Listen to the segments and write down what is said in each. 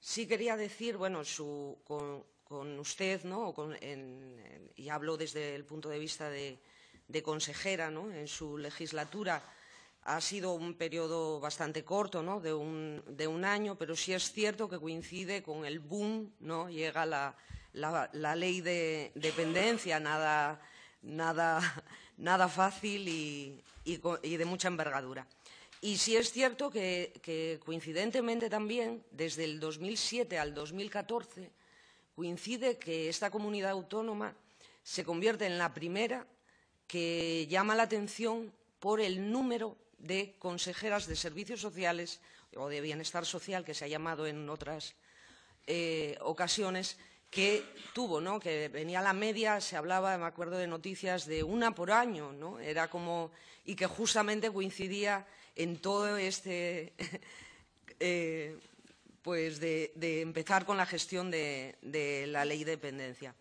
Sí quería decir, bueno, con usted, ¿no? Y hablo desde el punto de vista de consejera, ¿no? En su legislatura ha sido un periodo bastante corto, ¿no? De un año, pero sí es cierto que coincide con el boom, ¿no? Llega la ley de dependencia, nada fácil y de mucha envergadura. Y sí es cierto que coincidentemente también, desde el 2007 al 2014, coincide que esta comunidad autónoma se convierte en la primera que llama la atención por el número de consejeras de servicios sociales o de bienestar social, que se ha llamado en otras ocasiones, que tuvo, ¿no? Que venía la media, se hablaba, me acuerdo de noticias, de una por año, ¿no? Era como, y que justamente coincidía en todo este, pues de empezar con la gestión de la ley de dependencia.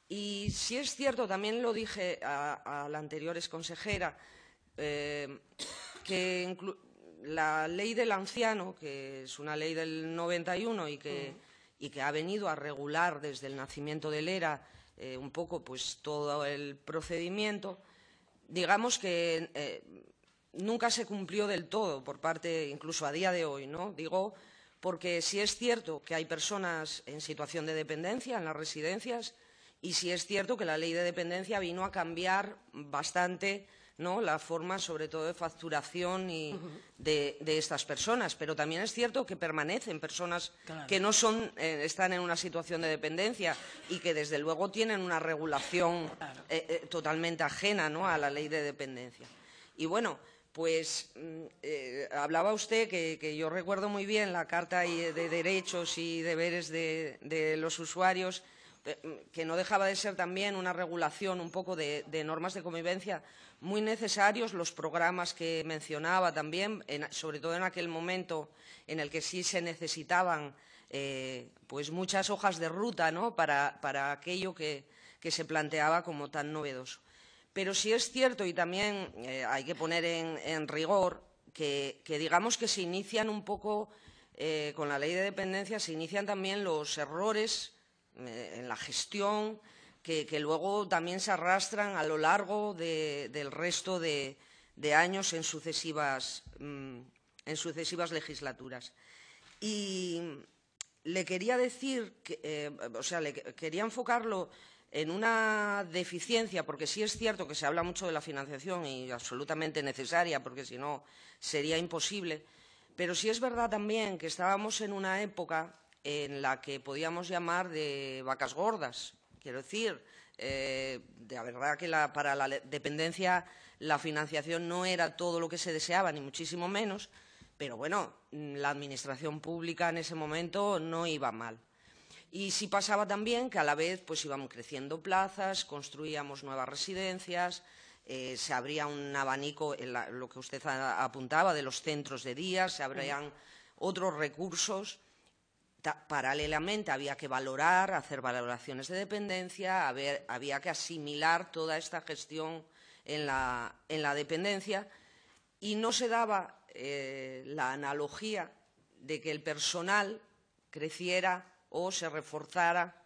Y sí es cierto, también lo dije a la anterior exconsejera, que la ley del anciano, que es una ley del 91 y que ha venido a regular desde el nacimiento del ERA un poco pues todo el procedimiento, digamos que nunca se cumplió del todo por parte, incluso a día de hoy, ¿no? Digo, porque sí es cierto que hay personas en situación de dependencia en las residencias y sí es cierto que la ley de dependencia vino a cambiar bastante, ¿no? La forma, sobre todo, de facturación y de estas personas. Pero también es cierto que permanecen personas que no están en una situación de dependencia y que, desde luego, tienen una regulación totalmente ajena, ¿no? A la ley de dependencia. Y, bueno, pues hablaba usted que yo recuerdo muy bien la Carta de Derechos y Deberes de los usuarios, que no dejaba de ser también una regulación un poco de normas de convivencia muy necesarios, los programas que mencionaba también, sobre todo en aquel momento en el que sí se necesitaban pues muchas hojas de ruta, ¿no? para aquello que se planteaba como tan novedoso. Pero sí es cierto, y también hay que poner en rigor, que digamos que se inician un poco, con la ley de dependencia, se inician también los errores en la gestión que luego también se arrastran a lo largo del resto de años en sucesivas legislaturas. Y le quería decir, quería enfocarlo en una deficiencia, porque sí es cierto que se habla mucho de la financiación y absolutamente necesaria, porque si no sería imposible, pero sí es verdad también que estábamos en una época en la que podíamos llamar de vacas gordas. Quiero decir, la verdad que para la dependencia la financiación no era todo lo que se deseaba, ni muchísimo menos, pero bueno, la administración pública en ese momento no iba mal. Y sí pasaba también que a la vez pues íbamos creciendo plazas, construíamos nuevas residencias, se abría un abanico, lo que usted apuntaba, de los centros de día, se abrían otros recursos. Paralelamente había que valorar, hacer valoraciones de dependencia, había que asimilar toda esta gestión en la dependencia y no se daba la analogía de que el personal creciera o se reforzara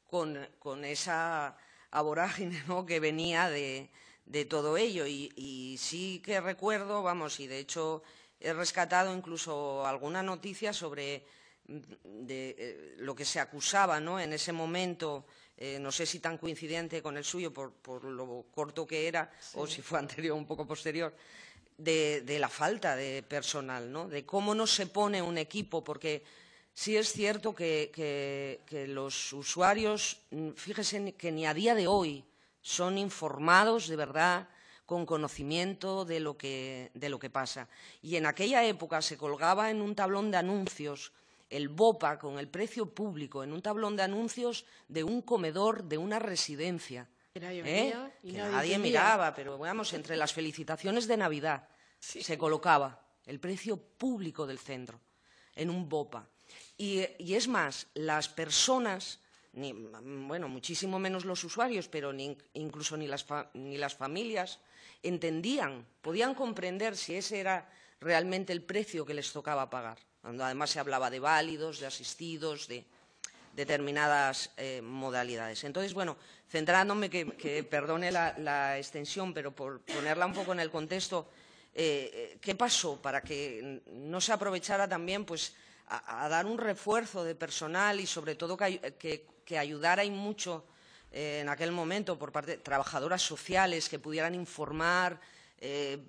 con esa vorágine, ¿no? que venía de todo ello. Y sí que recuerdo, vamos, y de hecho he rescatado incluso alguna noticia sobre lo que se acusaba, ¿no? en ese momento, no sé si tan coincidente con el suyo por lo corto que era, sí, o si fue anterior, un poco posterior, de la falta de personal, ¿no? De cómo no se pone un equipo, porque sí es cierto que los usuarios, fíjese que ni a día de hoy son informados de verdad, con conocimiento de lo que pasa. Y en aquella época se colgaba en un tablón de anuncios el BOPA con el precio público, en un tablón de anuncios de un comedor de una residencia. Que nadie miraba, pero vamos, entre las felicitaciones de Navidad se colocaba el precio público del centro en un BOPA. Y es más, las personas, bueno, muchísimo menos los usuarios, pero incluso ni las familias entendían, podían comprender si ese era realmente el precio que les tocaba pagar. cuando además se hablaba de válidos, de asistidos, de determinadas modalidades. Entonces, bueno, centrándome, que perdone la extensión, pero por ponerla un poco en el contexto, ¿qué pasó para que no se aprovechara también pues, a dar un refuerzo de personal y sobre todo que ayudara y mucho en aquel momento por parte de trabajadoras sociales que pudieran informar,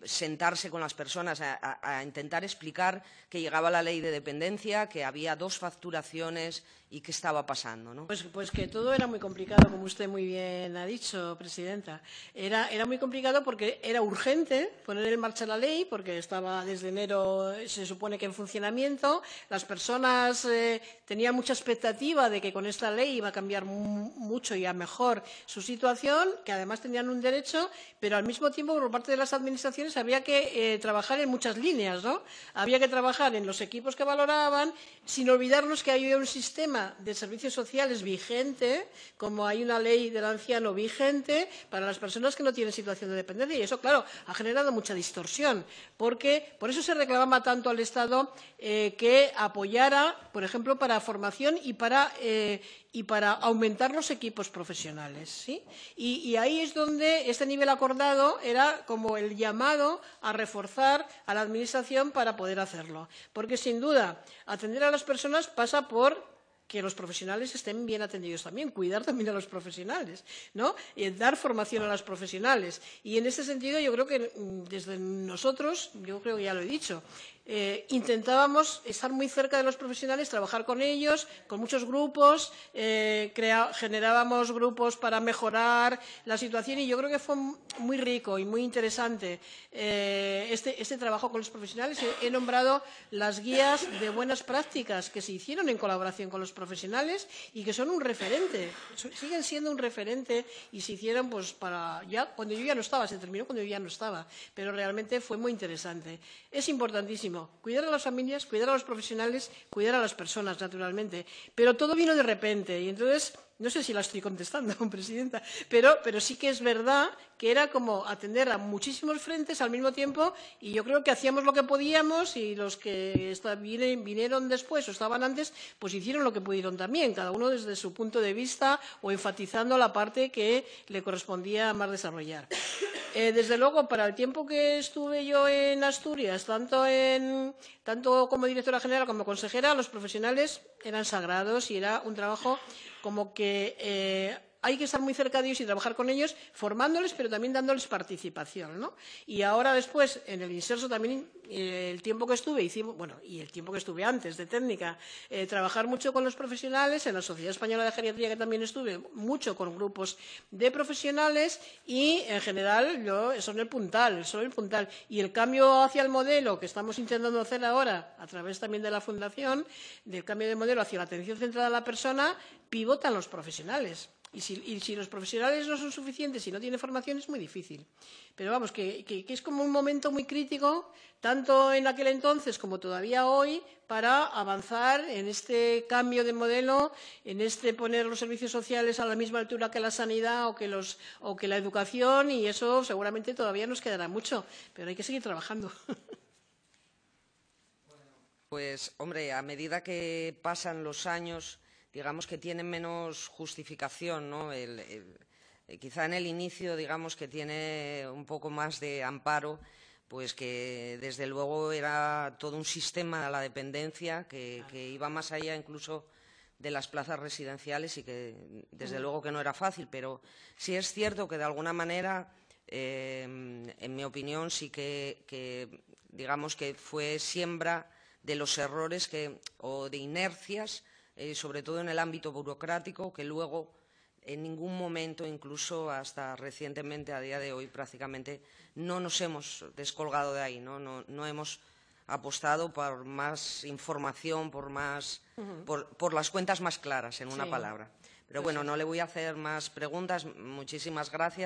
sentarse con las personas a intentar explicar que llegaba la ley de dependencia, que había 2 facturaciones y qué estaba pasando, ¿no? Pues que todo era muy complicado, como usted muy bien ha dicho, presidenta. Era muy complicado porque era urgente poner en marcha la ley, porque estaba desde enero, se supone que en funcionamiento. Las personas tenían mucha expectativa de que con esta ley iba a cambiar mucho y a mejor su situación, que además tenían un derecho, pero al mismo tiempo, por parte de las administraciones, había que trabajar en muchas líneas, ¿no? Había que trabajar en los equipos que valoraban, sin olvidarnos que había un sistema de servicios sociales vigente, como hay una ley del anciano vigente para las personas que no tienen situación de dependencia. Y eso, claro, ha generado mucha distorsión, porque por eso se reclamaba tanto al Estado que apoyara, por ejemplo, para formación y para aumentar los equipos profesionales, ¿sí? Y ahí es donde este nivel acordado era como el llamado a reforzar a la Administración para poder hacerlo. Porque, sin duda, atender a las personas pasa por que los profesionales estén bien atendidos también, cuidar también a los profesionales, ¿no? Y dar formación a los profesionales. Y en ese sentido yo creo que desde nosotros, yo creo que ya lo he dicho, intentábamos estar muy cerca de los profesionales, trabajar con ellos, con muchos grupos, generábamos grupos para mejorar la situación y yo creo que fue muy rico y muy interesante este trabajo con los profesionales. He nombrado las guías de buenas prácticas que se hicieron en colaboración con los profesionales y que son un referente, siguen siendo un referente y se hicieron pues para ya cuando yo ya no estaba, se terminó cuando yo ya no estaba, pero realmente fue muy interesante. Es importantísimo cuidar a las familias, cuidar a los profesionales, cuidar a las personas, naturalmente, pero todo vino de repente y entonces no sé si la estoy contestando, presidenta, pero sí que es verdad que era como atender a muchísimos frentes al mismo tiempo y yo creo que hacíamos lo que podíamos y los que vinieron después o estaban antes, pues hicieron lo que pudieron también, cada uno desde su punto de vista o enfatizando la parte que le correspondía más desarrollar. Desde luego, para el tiempo que estuve yo en Asturias, tanto como directora general como consejera, los profesionales eran sagrados y era un trabajo como que hay que estar muy cerca de ellos y trabajar con ellos, formándoles, pero también dándoles participación, ¿no? Y ahora después, en el Inserso también, el tiempo que estuve, y el tiempo que estuve antes de técnica, trabajar mucho con los profesionales, en la Sociedad Española de Geriatría que también estuve, mucho con grupos de profesionales y, en general, son el puntal. Y el cambio hacia el modelo que estamos intentando hacer ahora, a través también de la Fundación, del cambio de modelo hacia la atención centrada a la persona, pivotan los profesionales. Y si los profesionales no son suficientes y no tienen formación, es muy difícil. Pero vamos, que es como un momento muy crítico, tanto en aquel entonces como todavía hoy, para avanzar en este cambio de modelo, en poner los servicios sociales a la misma altura que la sanidad o que la educación, y eso seguramente todavía nos quedará mucho, pero hay que seguir trabajando. Pues, hombre, a medida que pasan los años, digamos que tienen menos justificación, ¿no? Quizá en el inicio, digamos que tiene un poco más de amparo, pues que desde luego era todo un sistema de la dependencia que iba más allá incluso de las plazas residenciales y que desde luego que no era fácil, pero sí es cierto que de alguna manera, en mi opinión, sí que digamos que fue siembra de los errores o de inercias, sobre todo en el ámbito burocrático, que luego en ningún momento, incluso hasta recientemente, a día de hoy, prácticamente no nos hemos descolgado de ahí, no hemos apostado por más información, por las cuentas más claras, en una palabra. Pero bueno, no le voy a hacer más preguntas. Muchísimas gracias.